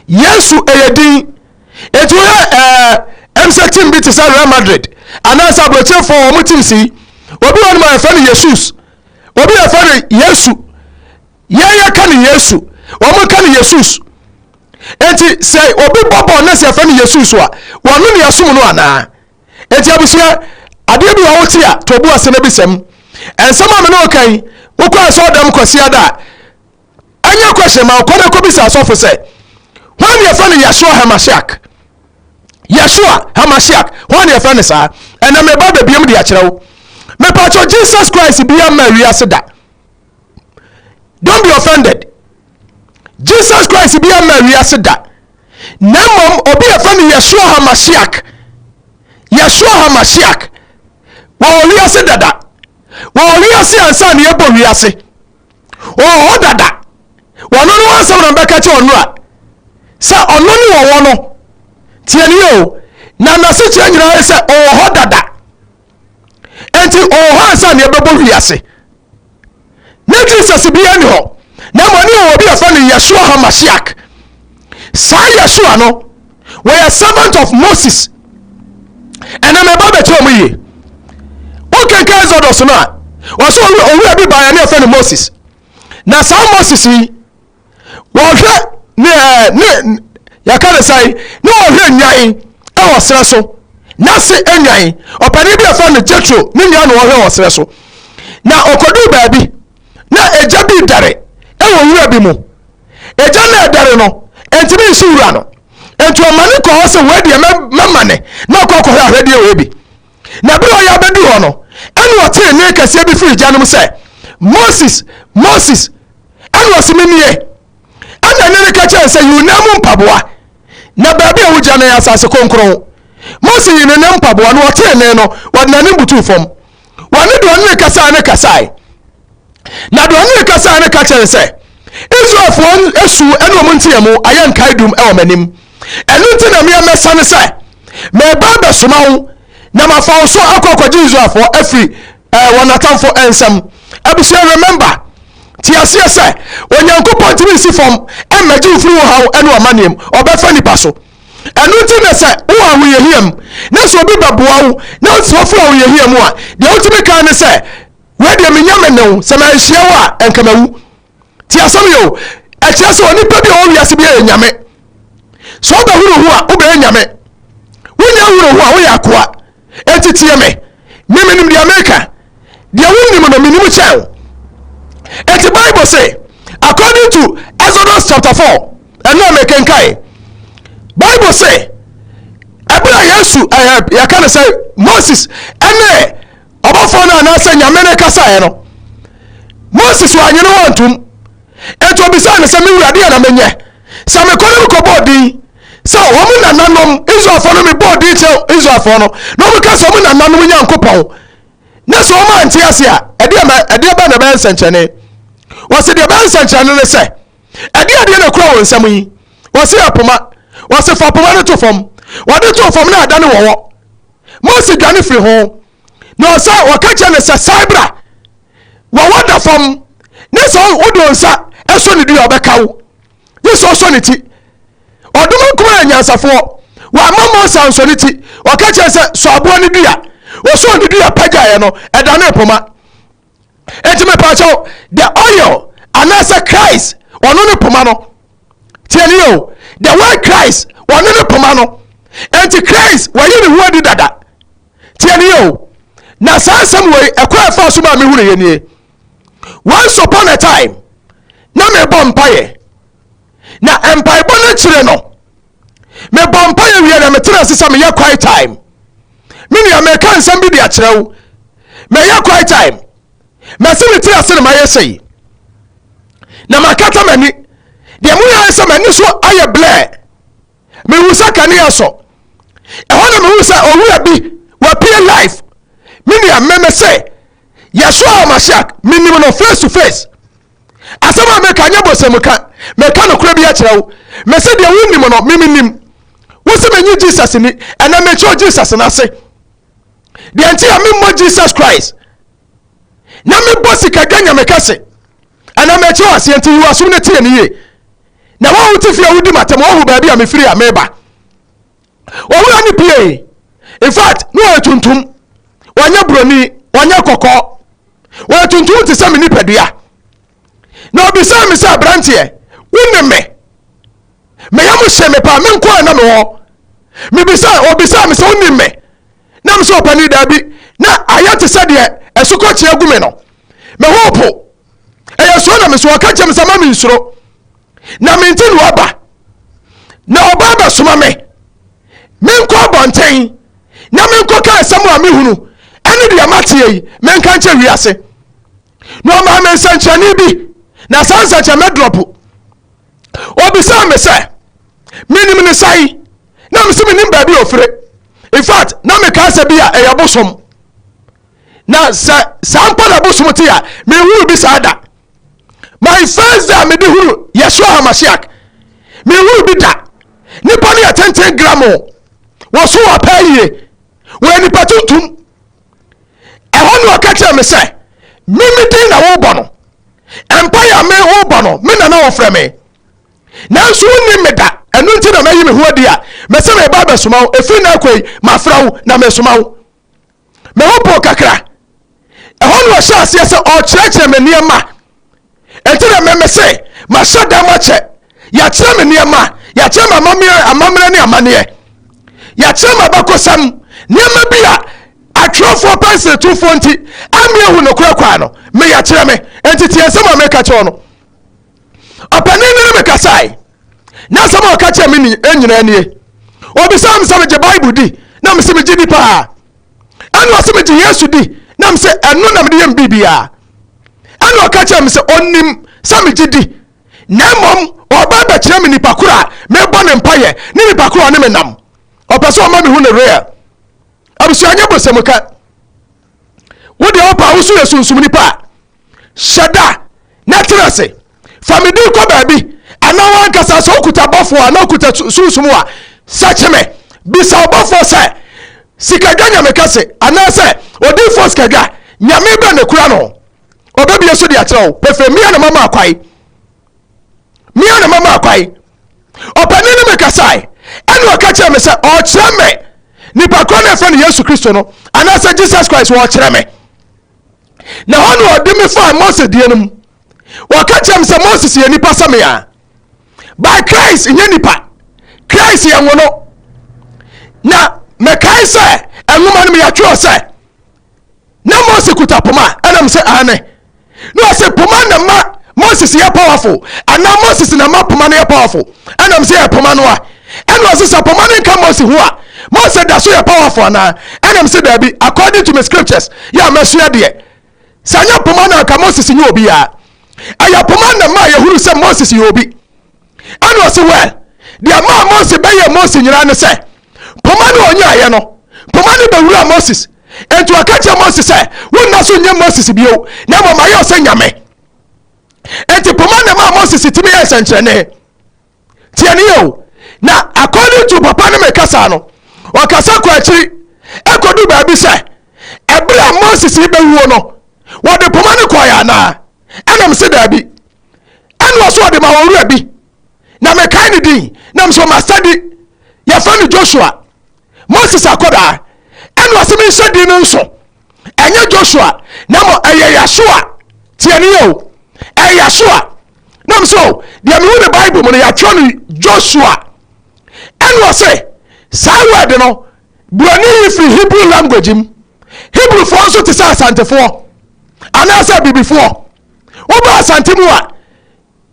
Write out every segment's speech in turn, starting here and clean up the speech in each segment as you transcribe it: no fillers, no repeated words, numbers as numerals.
Yesu eyedin etu MC team bi te say Real Madrid anasa broche for omo team si obi won ma fa ni Jesus obi e fa ni Yesu ye ka ni Yesu omo ka ni Jesus enti say obi bobo na se fa ni Jesus wa wonu ni asom no ana enti abusia ade bi wo ti a to bu ase na bisem ensama me no kan wo kwa so dam kwasi ada anya question ma ko na ko bisa so fo say when you find Yeshua HaMashiach when you find sa and me ba be biem de a kire wo me pacho Jesus Christ be am Maria seda. Don't be offended. Jesus Christ be am Maria seda. Na mom obi e find Yeshua HaMashiach wa oria seda da wa oria se ansa na ebo wiase o dada wa no no ansa na beka che onu a sa ono ni wo no tie ni o na na se che nyina se o ho dada enti o ho ansa na ebebo wiase na Jesus bi ani ho na mo ni o bi afa ni Yeshua HaMashiach sa Yeshua no we are servant of Moses and na me ba be che o mu ye o kan kan Exodus na wo so o wi abi ba ya na afa ni Moses na sa Moses yi wo hwe ne ya kare sai no hwe nyan e wosere so na se enyan opani bi afa ne Jetro ne nyan no hwe wosere so na okodu baabi na eja bi dare e wo wura bi mu eja na dare no entimi nsi wura no enti o mane ko se we de memane na ko ko hwe de we bi na bi o ya bedu ho no ene o te ne kase bi firi janum se Moses ene o se menie ana nene ka che say you namu mpaboa na baabi a wugya na asase konkron Moses yi ne mpaboa no wote ne no wona ne butu fom wone do ne kasa na do ne kasa ne ka che say Israel fo esu ene o montiamu ayan kaidum e o manim enu nti na me amesa ne say me ba soma wo na mafa so akokwaji Israel fo afri wonatamfo ensam abusia remember ti asie se onyankopon timi si fom emagi furu hawo ene o manem obefa nipa so enu nti na se wo awo yehiam na so obi baboa wo na so furu awo yehiam a de utimi kan ne se we de menyame ne se ma hia wo a enkamawu ti asam yo e tie se oni pa bi o wiase bi enyame so ba huru ho a wo be enyame wonya huru ho a wo yakoa etitie me memenim de America de wonim no menim chen. And the Bible say, according to Exodus chapter 4, and no make kai. Bible say, Abraham Yesu, I can say Moses, and Obafona and I say Yamene Kasa, no. Moses wa you know want to, and to be signed as a new idea and menye. Some economical body. So woman and nanom Israel for me body detail Israel for no because woman and nanom yankopon. Na so man tiasia, e dia ba na ben senchene. Wasi de ban sanchane ne se ade na kura won sam yi wasi apoma wasi fa apoma ne to fom wade to fom na ada ne wowo Moses dwane firi ho na osa wakacha ne se sabra wo wada fom ne so wodo nsa eso ne dua obekawo ne so ne ti odum kuma nyansafo wa mama sanso ne ti wakacha se so abo ne dua wo so ne dua pagya ye no eda ne apoma etime pacho the oil anasa Christ ono ne poma no tieni yo the word Christ ono ne poma no enti Christ wa yi ne hu adi dada tieni yo na sansam we ekwa fa so ma me hure ye nie once upon a time na me bompaye na empire bona chire no me bompaye wi na me tira sisa me ye quiet time me ni American nsam bi dia kirewo me ye quiet time mesimi ti asene ma yesei na makata mani de mu ya se mani so aye ble me wusa kania so e hona me wusa owura bi wa pay life mini ameme say Yeshua HaMashiach minim no face to face asama me kanya bosemuka me ka no kura bi a kirewo me se de wunim no miminim wusa manyi Jesus ni ena me cho Jesus na se de anti amemo Jesus Christ na me bosi ka ganya me kase ana me che wase anti yu aso ne tie ne ye na wo ti fi awudi matem wo ba bia me firi ameba wo wo ni pie in fact no etuntum wanya broni wanya kokko wo tuntum ti se me nipadua na obisa me se abrantie wonni me yamu hye me pa me nko na me wo me bisa obisa me se wonni me na me se opani da bi na ayate se de esuko tie agu me no me hopo eyeso na me so ka chem se ma me nsuro na me ntin wo ba na oba ba soma me nko bonten na me nko ka samu a me hunu ene de amatie yi me nka nche wiase no ma me sanchani bi na sansa cha me drop obisa me se minim ne sai na me se minim ba bi ofre in fact na me ka se bia eyabosom na sampa na bosom te ya me huru bi sada my first day me de huru Yeshua HaMashiach me huru bi da nipa ne 10 gramo wo so wa paye we ni patuntum ehonu akache me se mimi din na wo bono empire me wo bono me na wo frɛ me na so ni me da enu nti na mayi me ho dia me se me ba ba soma efi na akoi ma fra wo na me soma wo me hopo kakra ehonu wa sha ase se o kyerɛkyerɛ me niema enti na me se ma shada ma che ya kyerɛ me niema ya kyerɛ ma amamre ne amane ya kyerɛ ma bakosam niema bia atwofo pense 240 amia hu no kura no me ya kyerɛ me enti tie nsɛm a me ka kyerɛ no opani ne me kasai na nsɛm a ka kyerɛ me ni enyina nie obisam sɛ me je bible di na me se me gidi pa anu ase me je Yesu di na me se enu na me de yem bibia anu ka kyerɛ me se onim sɛ me gidi na mom oba ba kyerɛ me nipa kura me bɔ ne mpaye ne nipa kura ne me nam opɛso ma me hu ne real abusuanya bosemuka wode opa wusu yesunsum nipa shada natrase famidi ko baabi ana wan kasa so kuta bofo ana kuta sunsum a sacheme bisa bofo se sikaga nyame kase ana se odi force kaga nyame be ne kura no obabi yesu de akyerɛw pefe mia na mama akwai opani ne me kasai enu akache me se o kyerɛ me nipa ko na fa ne Yesu Kristo no ana se Jesus Christ wo kyerɛ me na hono odi me fa Moses die num wo ka kyerɛ me se Moses ye nipa same a by Christ nye nipa Christ ye ngono na me kai se enuma no me ya twɔ se na Moses kuta poma ana me se ane no se poma na ma Moses ye powerful ana Moses na ma poma na ye powerful ana me se ye poma no a eno se se poma na nka Moses ho a Moses da so ye powerful na ena me say there be according to my scriptures ya mesua de sanya poma na nka Moses nyi obi ya aya poma na ma ye huru se Moses ye obi eno se well dia ma Moses be ye Moses nyira ne se poma na onya ye no poma na be wura Moses ento akache Moses se wonna so nya Moses bio na mo ma ye se nyame enti poma na ma Moses timi ye senkyerene tiani yo na according to papa ne me kasa no wakasa kwa akiri ekodu baabi se ebra Moses be wuo no wode poma ne koya na enam se da bi enu so de ma wura bi na me kai ne din na me so ma study ya fa ne Joshua Moses akoda enu se me shedi no nso enye Joshua na mo eye Yeshua tiani yo Yeshua na me so de me hu the Bible mo ya twa no Joshua enu say say word no broni fi Hebrew language Hebrew for so to say asante for ana say bibi for wo ba asante mu a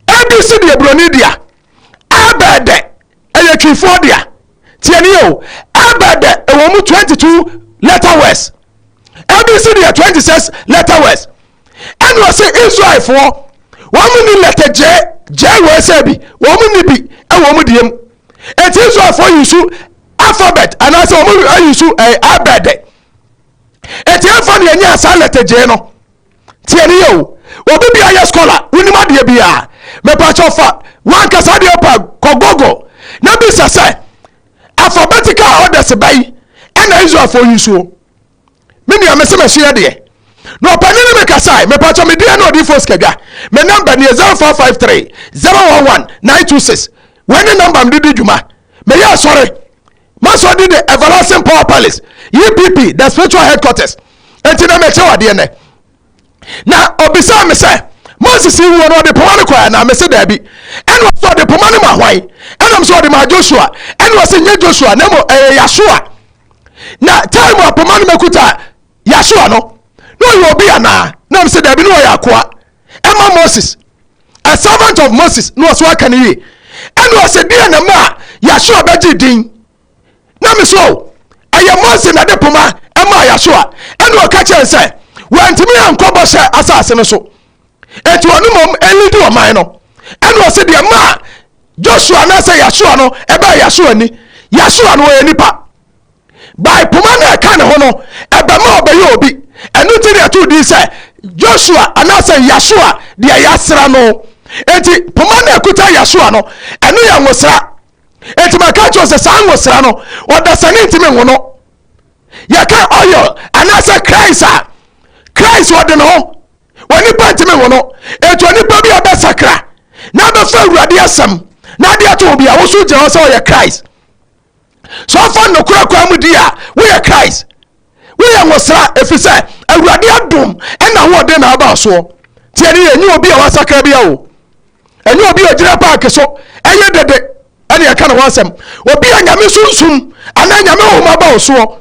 ABC de broni dia abede eyetwi for dia tiani yo abede e wo mu 22 letter words ABC de 26 letter words enu say Israel for wo mu ni letter J we say bi wo mu ni bi e wo mu diem it is for you so alphabet and as you so abede it is for the nya salete je no tieni yo obi bia ya scholar woni ma de bia me pa chofa wan kasa de pa kogogo na bi sase alphabetical order se bai and is for you so me ni amese me hye de no panini me kasai me pacho me dia no di force kega me number ni 0453 011 926 when the number am di juma me ya sorry maso di the everlasting power palace EPP the spiritual headquarters enti na me che wade ne na obisa me say Moses wu no de pomane kwa na me se da bi eno so de pomane ma hwan eno so de ma Joshua eno se nye Joshua na mo Yashua na time of pomane mekuta Yashua no you obi ana na me se da bi no yakoa ema Moses a servant of Moses no so aka ne yi eno se dia na ma Yashua beji din na me so aye Moses na de poma ema Yashua eno ka che se wantimi ankobo she asase no so etu onu mom elidi o man no eno se de ma Joshua na se Yashua no eba Yashua no e nipa by poma na ka ne ho no eba ma obeyo obi enu ti de to di se Joshua ana se Yashua de yasra no enti poma na kuta Yashua no enu ya nwosra enti maka cho se san nwosra no oda sane ntime ho no ya ka oil ana se Christ wode no woni pantime ho no etu oni pa bi obesakra na be fa awurade asem na de ato obi a wo so je ho se o Christ so fa no kura mu dia wo ye Christ wo ye nwosra efise awurade adom na ho de na aba so tie ne enyi obi a wasakra bia o enyi obi o gira park so eye dede ene ya kana wasem obi a nyame sunsum ana nyame ho ma ba so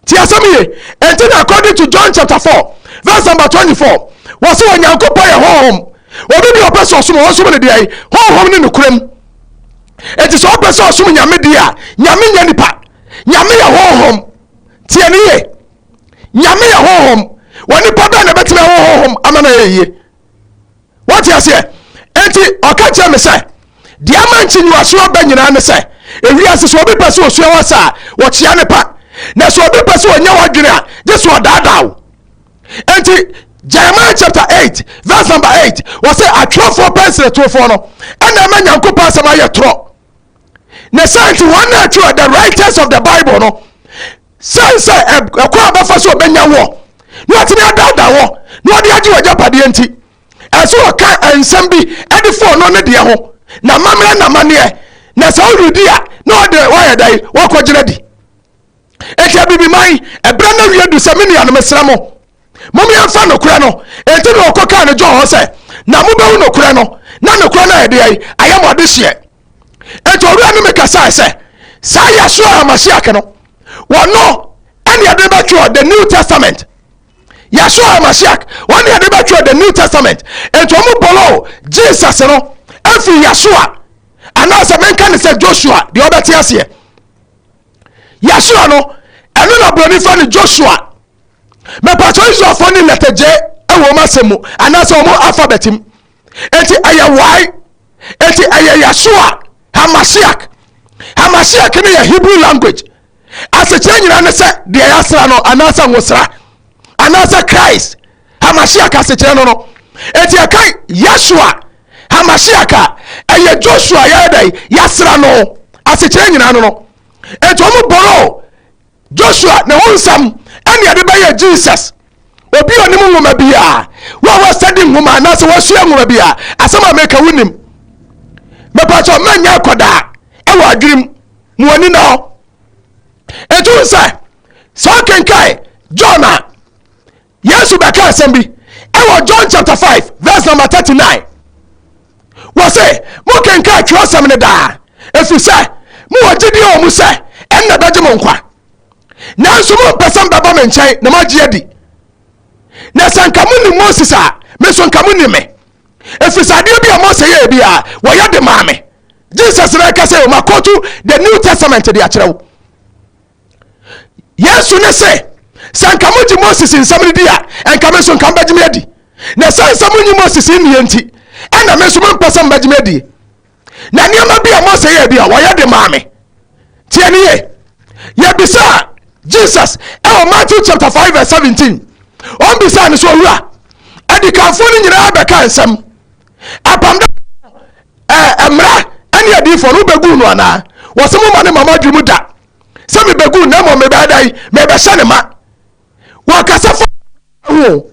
tie asem ye enti according to John chapter 4 verse number 24 wase wanyankopɔ yɛ honhom obi bi opɛ sɛ ɔsom ɔsom ne de ai honhom ne nokuram enti sɛ ɔpɛ sɛ ɔsom nyame de a nyame nya nipa nyame yɛ honhom tie ne ye nyame yɛ honhom woni pa ba na betime honhom ama na yeye what you say enti ɔka kyerɛ me sɛ de amanchi nyiwaso ba nyina ne sɛ ewiase sɛ obi pɛ sɛ osua wasa wɔkyea ne pa na sɛ obi pɛ sɛ onya wadwene a gye sɛ ɔdaadaaw enti Jeremiah chapter 8 verse number 8 was say atwofo pencil twofo no ena ma nyankopɔ asɛm ayɛ toro na science one na true the writers of the Bible no science ekwa abafa so obenya wo na atini adada wo na odi agi wagya pade enti eso ka ensem bi edi fo no ne de ho na mamre na mane na sa orudi a na odi wayɛ dai wakɔgyina di etia bibi mai ebra na wie du sɛ me nua no mesra mo momi amfa nokura no enti no okoka ne John ho se na mo bewu nokura no na nokura na ede ai ayamode hye enti owura no mekasa se sa Yashua Mashiach no wono ene ade betwe the New Testament Yashua Mashiach wono ade betwe the New Testament enti omo bolo Jesus no afi Yashua ana se menka ne se Joshua de obeti ase Yashua no eno na broni fa ne Joshua me pato iso fo ni letter J ewo masemu anase omo alphabetim enti ayewai enti Yashua Hamashiach ne ya Hebrew language asechira nyina ne se de yasra no anase nwosra anase Christ Hamashiach asechira no enti akai Yashua Hamashiach eye Joshua ya dai yasra no asechira nyina no enti omo boro Joshua ne wonsam ene ade baye Jesus obi onim nwoma bia wa study nwoma na se wasua nwoma bia asema meka wunim mepacho manya koda e wa adwirim muani no etu se so kenkai John Yesu beka asem bi e wa John chapter 5 verse number 39 wa se mo kenkai twosam ne da efi se mo wagidi o mu se enna daje mo nkwa nanso mo person baba me nkyai na magye adi na sankamu ni Moses a me so nkamu ni me efisade bi a Moses ye bi a wo ya de maame Jesus na ka say o makotu the New Testament de akyerewo Yesu ne say sankamu ji Moses nsam di a enkame so nkam bagye me adi na sankamu ni Moses ni enti ena me so mo person bagye me adi na niam bi a Moses ye bi a wo ya de maame tie ni ye bisa Jesus Matthew chapter 5 verse 17 on bisa ni so wura adikanfo ni nyina beka nsam apamda emra ani adifo no begu no ana wosemo ma ne mama dwumu da se me begu na mo me ba dai me be hye ne ma wakasa fo ho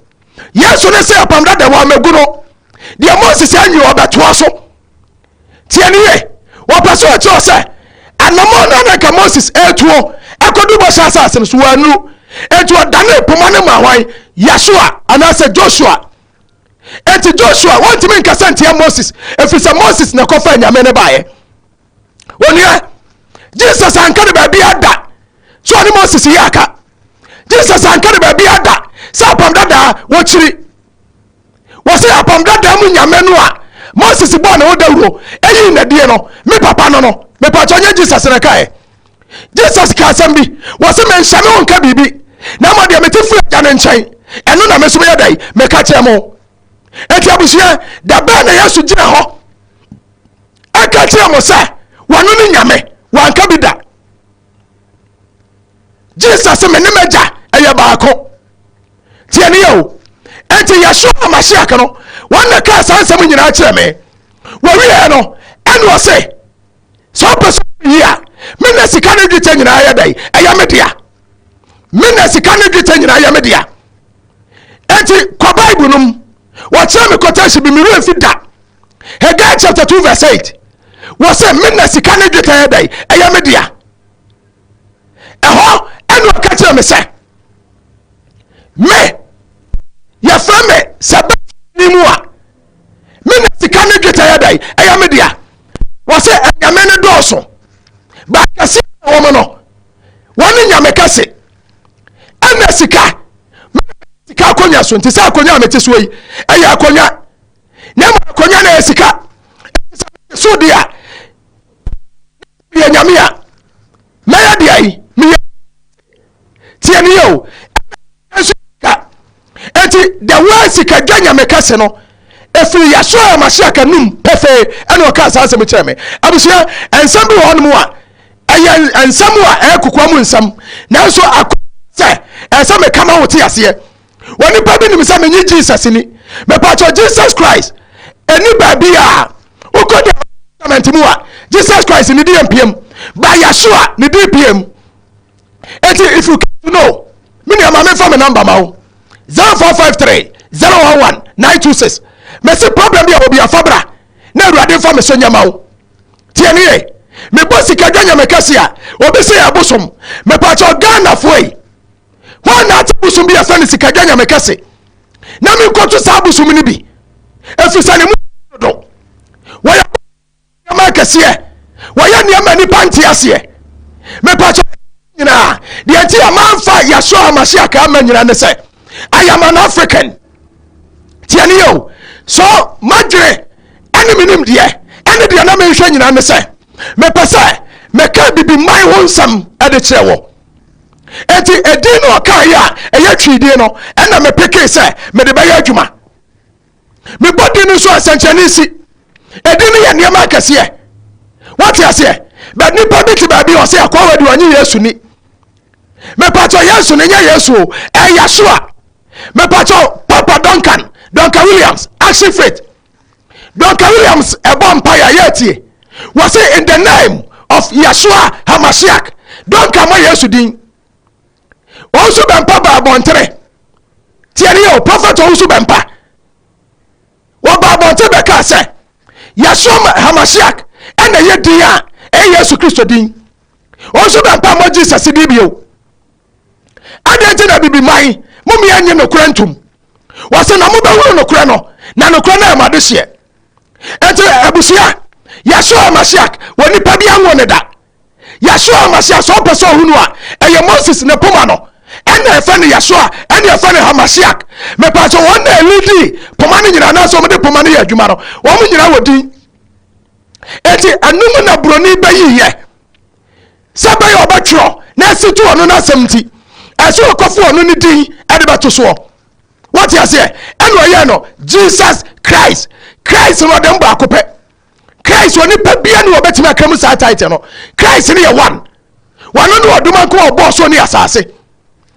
yesu ne say apam dada wa magu no de Moses anyi obetoa so tieniye wo paso eto say anamo na ka Moses etuo ekodu bo sha asase so wanu etuo dane pomane ma hwan Yeshua anase Joshua enti Joshua want me nkasa ntia Moses efisa Moses na kofa nyame ne bae onia Jesus ankade ba bia da so ni Moses yaka Jesus ankade ba bia da sa apam dada wo chiri wo se apam dada mu nyame no a Moses bo na wo dawuro eyi na die no me papa no me pa tonye Jesus na kai Jesus ka sambi wo se men hyame won ka bibi na mo de metifu ja ne nchen eno na me so me dai me ka chemo eti abusia da ba na Yesu gina ho aka chemo sa wanu ni nyame wan ka bi da Jesus me ne meja eye baako tieni yo enti Yeshua Mashiach no wan ka sansam nyina kire me wo wi no eno se so person ya me na sika ne dwetɛ nyina ya dai eya me dia me na sika ne dwetɛ nyina ya me dia enti kwa Bible num what time me quotation be me refi da Haggai chapter 2 verse 8 was say me na sika ne dwetɛ ya dai eya me dia eho eno ka kire me say me ya fa me saba ni mu a me na sika ne dwetɛ ya dai eya me dia was say nyame ne dɔɔso ba kase wo mo no woni nyame kase ana sika akonya so nti sa akonya amete so yi eya akonya na ma akonya na sika so dia ya nyame a na ya dia yi me tie ni yo sika enti the way sika ganya me kase no efiri Yeshua Mashiach num pefe eno ka sa asem kire me abusia ensam bi wo no mu a eya ensam a ekukwa mu ensam nanso akose ensam me kama wote ase woni pa bi nim sa me Jesus ni me pa cho Jesus Christ eni ba bia ukodi testament mu a Jesus Christ ni DMPM ba Yeshua ni DPM eti if you know me ni ama me fa me number ma wo 0453 011 926 me se problem bi obi afabra na Awurade fa me so nyama wo tieni e me bosi ka dwanya me kase a obi se ya bosom me pa cho Ghana foi wana atibusum bi afa ne sika dwanya me kase na me nkoto sa abusum ni bi efisa ne mu do waya ma kase e waya ne ma ni panti ase me pa cho nyina de ati amanfa Yeshua Mashiach ka ma nyina ne se I am an African tiani yo so madre ene minim de ene de na me hwa nyina ne se me pese me ka bibi mai wonsam ade kirewo eti edin no ka ya eya twide no ena me peke se me de baya adwuma me body no so asanchanisi edin no ya niam akase what you say but ni public ba bi o se akwa wadi onye Yesu ni me pato Yesu ni nya Yesu Yeshua me pato Papa Duncan Williams action faith Duncan Williams empire yeti was say in the name of Yeshua HaMashiach Duncan ma Yesu din also bempa ba bontere tiani yo prophet also bempa wo ba bontere be ka se Yeshua HaMashiach ena ye din a Yesu Kristo din also bempa mo Jesus di bio adenti na bibi mai mumi anye no krantum wase na mo be wuro no kra no na no kra na ma de hye enti abusia Yeshua HaMashiach woni pa bia won da Yeshua HaMashiach so person hunu a eye Moses ne poma no ena efa ne Yeshua ena efa ne HaMashiach me pa so won na elidi poma ne nyina na so mo de poma ne adwuma no wo mo nyina wodi enti anum na broni bayi ye sabai obetro na situ ono na samti aso kofu ono ni din ade beto so what you say eno ye no Jesus Christ no dem ba akopɛ Christ woni pa bia ne obetima kam sa title no Christ ne ye one no oduma ko obo so ne asase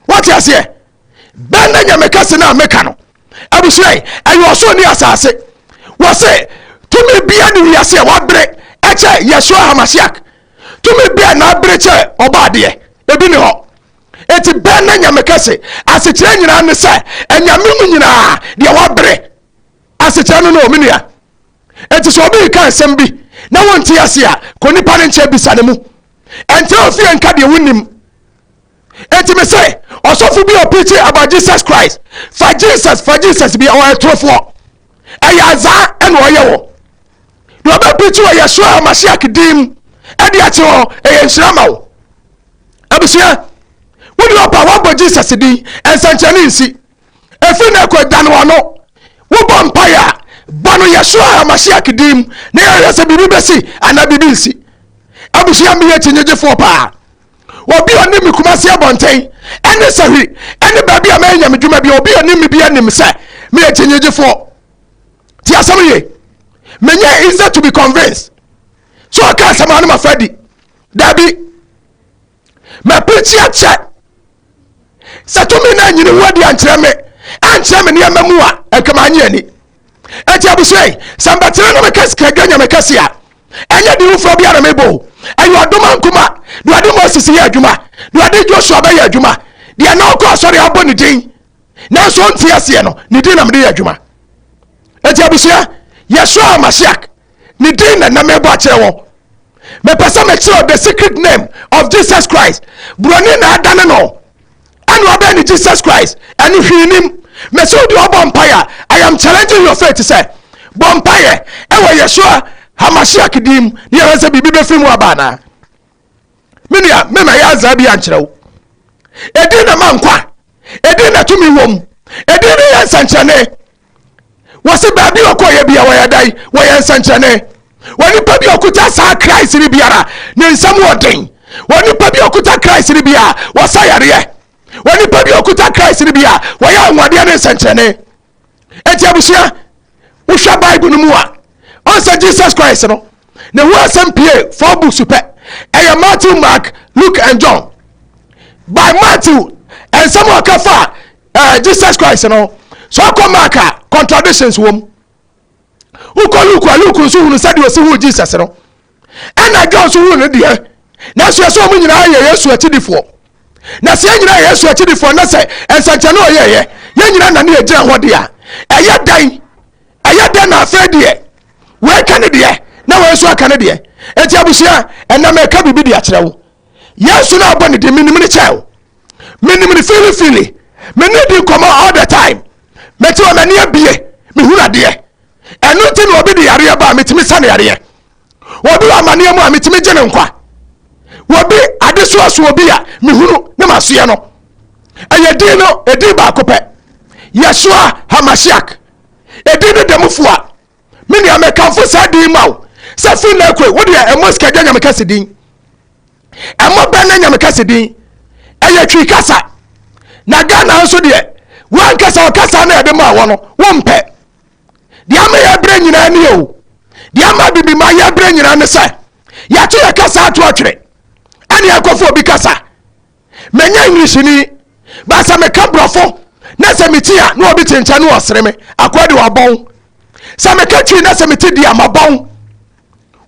what you say ben na nyame kase na meka no abusai ayo so ne asase wo se tumi bia ne wiase wa bere eche Yeshua HaMashiach tumi bia na bere che oba de ebi ne ho eti ben na nyame kase asekire nyina ne se enyame mu nyina de wabre asekire no no omenua eti so obi kan sem bi na wonti ase a ko nipa ne nche bisa ne mu enti ofie nka de wonim enti me say osofu bi preaching about Jesus Christ for Jesus be our trofo ayaza eno oyewo do be preaching wa Yeshua Mashiach dim edi ache ho eyenhyirama wo abusia wodi opa wa Jesus di ensanchani nsi efi na ko dan wo no wo bompaya bano Yeshua Mashiach dim na yese bibi besi ana bibi nsi abusia me yetinyeje fo pa obi oni mi kumase abonten ene sahi ene baabi amanya me dwuma bi obi oni mi bi anim se me yetinyeje fo ti asam ye menye easy to be convinced so aka sama no mafadi dabi me preach ya che satumi na nyini wodi ankyere me ne amamu a enkamanye ani eti abusei sambatire no me kaska ganya me kasia enye di ufo bia na mebo ayo adoma nkuma do ade Moses ye adwuma do ade Joshua ba ye adwuma de na okọ asori abo ne din na so nti ase no ne din na me ye adwuma eti abusia Yeshua Mashiach ne din na mebo a kire wo me pesa me kire the secret name of Jesus Christ broni na adane no anu abani Jesus Christ anu hwinim me so di obompire I am challenging your faith say bompire ewe Yeshua Mashiach dim ni yase bibi be fimu abana minia me ma ya za bia nkyerɛw edi na mankwa edi na tumi wom edi na yansankyane wose baabi okoye bia wa yadai wa yansankyane woni pa bi okuta sa Christ ni biara ne nsam woden woni pa bi okuta Christ ni bia wasa yare woni pa bi okuta Christ ni bia wa ya nwade ne nsankyane eti abusia wo hwa Bible no mu a on say Jesus Christ no na wo asem pie 4 books pe Matthew, Mark, Luke and John. By Matthew and some of kafa Jesus Christ no so come Mark contradictions wom who call Luke so who said you see who Jesus no and John so who no there na so mu nyina ye Yesu atidifo na se nyina Yesu atidifo na say ensanche no ye nyina na na agina ho de a aya dan na afedie we kan de na we so aka ne de enti abusia enna me ka bibi de akyerewo Yesu na abone de minim ne kyau minim ne fili me ne di come all the time me ti o mani abie me hura de eno ti no obi de yare ba me timi sane yare obi wa mane mu a me timi gene nkwa obi ade so obi a me huru ne masoye no eye di no edi ba kope Yeshua Mashiach edi ne demufo a me ne amekanfo sa di mawo sa fi na kwe wo de emos ka ganya me kase din emo ba na nya me kase din eye twi kasa na Ghana nso de wan kasa o kasa na ede ma wo no wo mpe de ama ya bre nyina ne o de ama bibi ma ya bre nyina ne sa ya to ya kasa ato atwere ani akofo obi kasa menya English ni ba sa me ka brofo na sa metia na obi tencha no osere me akwade wa bon sa me ka twi na sa meti di amabon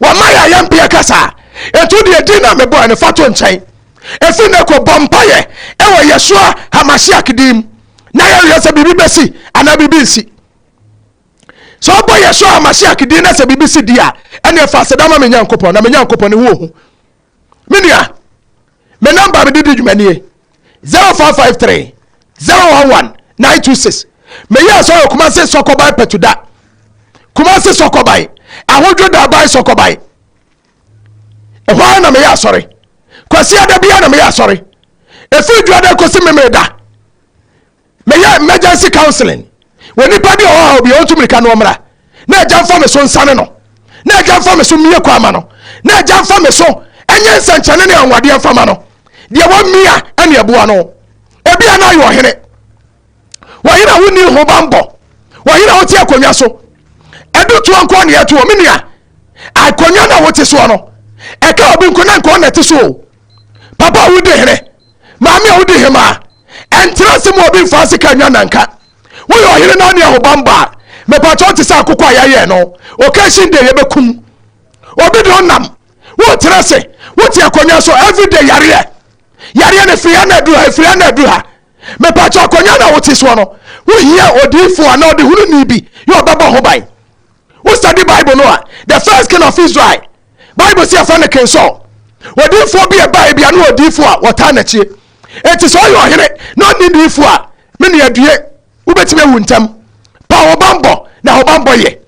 wa maya yampia kasa etu de dina me boy ne fato nchen efi na ko bompaye ewo Yeshua Mashiach dim na ya se bibi besi ana bibi nsi so boy Yeshua Mashiach dim na se bibi si dia ene fa se dama me nyankopon na me nyankopon ne wo hu minia me number me didi dwumanie 0553 011 926 me ya so Kumase Sokobai petuda Kumase Sokobai ahodwo da bai Sokobai ehwa na me ya sori kwasi ada bia na me ya sori efi dwa da kosi me da me ya emergency counseling woni pa bi o obi o tumika no mra na agya mfa me so nsane no na agya mfa me so miye kwa ma no na agya mfa me so enye nsanchane ne anwade mfa ma no de wo mia ane eboa no ebi ana ayo hene wo hira woni ho bambo wo hira wo ti akonwa so edu to anko ne eto ominia akonwa na wo ti so no eka obi nko na nko na ti so papa wo de hene maami wo de hema entrance mo obi mfa se kanwa nanka wo yo hire na ne ho bamba me pato ti sa akoko ayaye no occasion de ye bekum obi de onam wo trase wo ti akonwa so every day yare yare ne free na du ha me pa cho konya na wote so no wo hia odifo ana ode hunu ni bi yo baba ho ban wo study Bible no the first king of Israel Bible say afa ne king Saul odifo bi e ba bia no odifo a wota na chie enti so yo here no ni odifo a me ne adue wo betime wu ntam pa wo bambo na wo bambo ye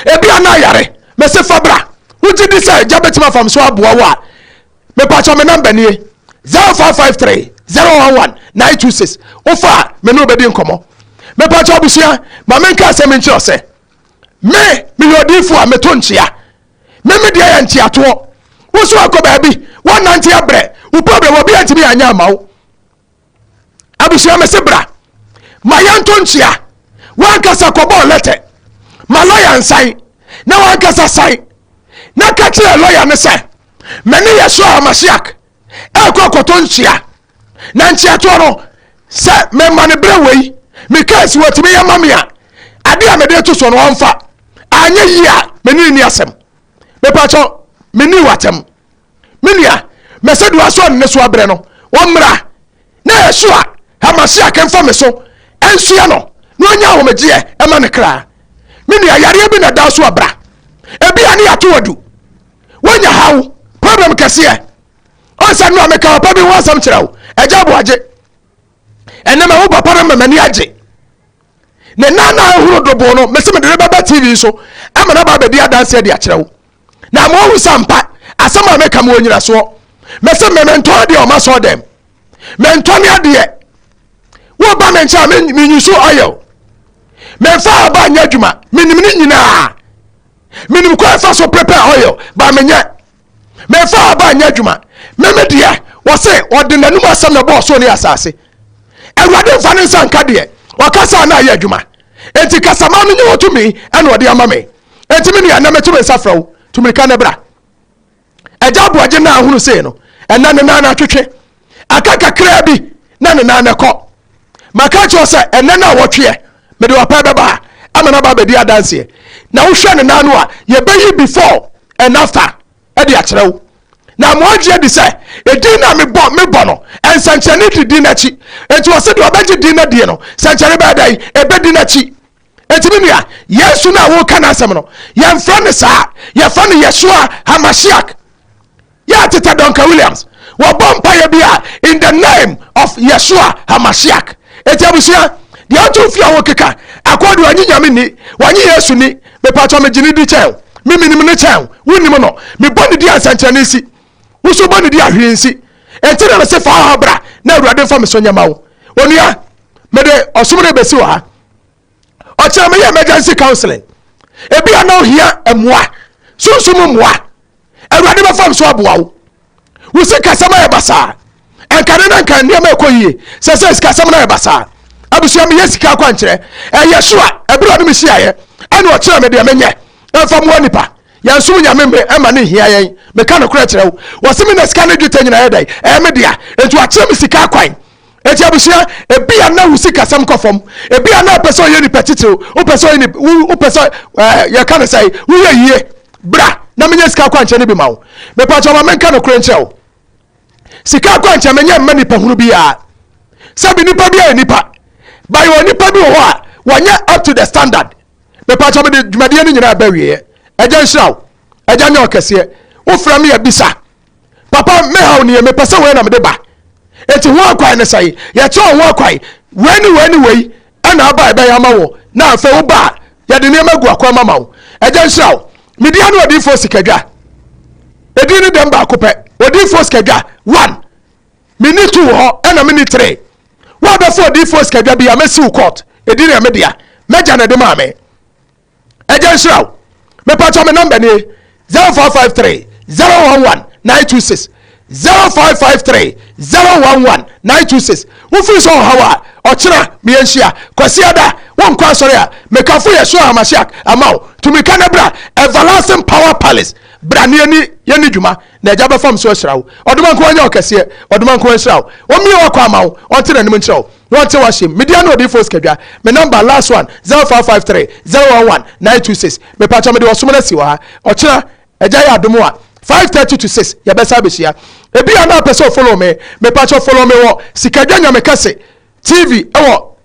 ebi ana yare me se fabra wo ti di say jabetima fam so aboa wa me pa cho me number ni 0553 011 926 ofa me no be di nkomo me pa cho busia ma me nka se me nchi ose me yodifo a me to nchia me dia ya nchia to wo so akoba bi 190 abre wo problem obi antimi anya amawo abusia me se bra ma ya nto nchia wan kasa kobo lete ma lawyer nsan na wan kasa sai na ka kire lawyer ne se me ne yeso amasiak ekokoto nchia na nchia to no se me mane bre wei me case watimi ya mamia ade a me de to so no onfa anya yi a me ni asem me pacho me ni watem me nia me se do aso ne so abre no wo mra na yeso a amasiak enfa me so ensua no no nya ho meje e ma ne kra me nia yare bi na da so abra ebi ani ato wadu wonya hawo problem kase onsa no ameka papa bi wansam kirawo eja boaje enema wo papa na mani age ne nana ahuro dobo no mese me de baba TV so amana baba di adanse de akirawo na mo hu sampa asama ameka mo nyira so mese me mento de o ma so dem mento ne ade wo ba me ncha me nyusu oil me fa ba nya adwuma minim ni nyina minim ko fa so prepare oil ba me nya me fa ba nya adwuma me dia wo se ordinary mu asam na bo so ne asase ewade mfa ne nsanka de wakasa na ya adwuma enti kasama no nyi wotumi ene ode amame enti me nua na metumi nsafrawo tumi ka ne bra eja boaje na ahunu se no ena ne na twetwe akaka kra bi na ne na ko maka cho se ena na wotwe me de wapa beba amana ba be di adanse na wo hwe ne na no a ye bayi before and after e de akyerewo na moje di say edi na me bo no ensanchane di na chi enti wo se de obaje di na die no sanchane ba dai e be di na chi enti me nua yesu na wo kana asem no ye mfa ne sa ye fa ne Yeshua Hamashiach ya Tete Donka Williams wo bompa ye bia in the name of Yeshua Hamashiach enti abusia de anto fia wo keka akodo anyi nyame ni wanyi Yesu ni me pato me gini di chen minim ne chen wonim no me boni di ansanchane si wo so boni di ahwensi enti na se fa ha bra na awurade fa me so nyama wo onua me de osumre besi wa o che me emergency counseling ebi ana ohia emwa sunsum mwa awurade ba fa me so aboa wo se kasama e basa enkane na kan dia ma ekoyie se kasama na e basa abusia me yesika kwa nkyere Yeshua ebro no me hia ene o kire me de menye emfa mo nipa yansum nyame me ema ne hia yen me ka no kire kire wo se me na sika ne dwetɛ nyina yedai me dia entu a kire me sika kwan eti abusia ebi ana wu sika sam kofom ebi ana person ye nipa titiro o person ye o person ye ka no sai wo ye yie bra na menye sika kwa nkyere ne bi mawo me pa choma men ka no kire nkyere sika kwa nkyere menye mma nipa hunu bi ya sabi nipa bi ya nipa by one nipa bi ho a wanya up to the standard me pa choma de dwumade ni nyina ba wie eja nhyiraw eja nya okese wo fra me ya bisa papa me haw ne me pese we na me de ba eti ho akwai ne sai ye che ho akwai weni ana aba ebe ya mawo na afa wo ba ya de ne magu akwa mamawo eja nhyiraw me dia no odi fo sikadwa edi ni dem ba ko pe odi fo sikadwa 1 minute ho ana minute 3 wa be fo odi fo sikadwa bi ya mesi court edi ne me dia meja na de ma me eja nhyiraw me pa cho me number ni 0453 011 926 0553 011 926 wo fi so hawa o kira me yanhia kwasiada won kwa sori a me kafo Yeshua Hamashiach amao tumi kanabra everlasting power palace brane ni yeni dwuma na eja ba fam so hirawo oduman ko anya okese oduman ko hirawo o mi wa kwa amao on tira nim hirawo won te wa shim media no dey force kadwa me number last one 0553 011 926 me pa cha me de osomna si wa o kira eja ya adomo a 5:30 to 6 ya besa besia ebi ana person follow me patch follow me wo sikadwa nyame kase TV ewo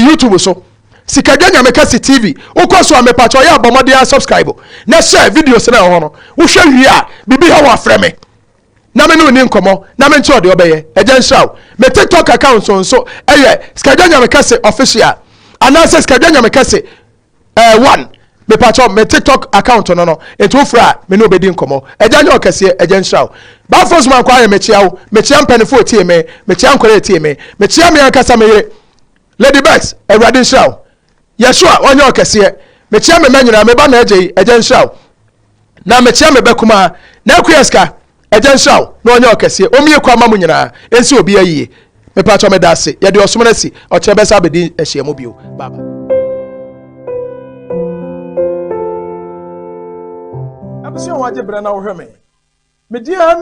YouTube so sikadwa nyame kase TV ukoso me patch ya abomode ya subscribe na share videos na ho no wo hwe wi a bibi ha wa frɛ me na me no ni nkomo na me nche ode obeye eje nshaw me TikTok account so sikadwa nyame kase official ana se sikadwa nyame kase 1 me patch me TikTok account no eto fra me no bedi nkomo eja nya okese eja nshaw ba force man kwa me chia mpanefo tie me chia nkore tie me chia me ankasa me yire Lady Bex Ewrade nshaw Yeshua onye okese me chia me manyina me ba na eja nshaw na me chia me bekuma na akuyeska eja nshaw na onye okese omie kwa mamu nyina ensi obi ayiye me patch me dase ye de osomnasi o chebesa bedi ehia mo bio baba Abusua waje brana wo hweme. Me dia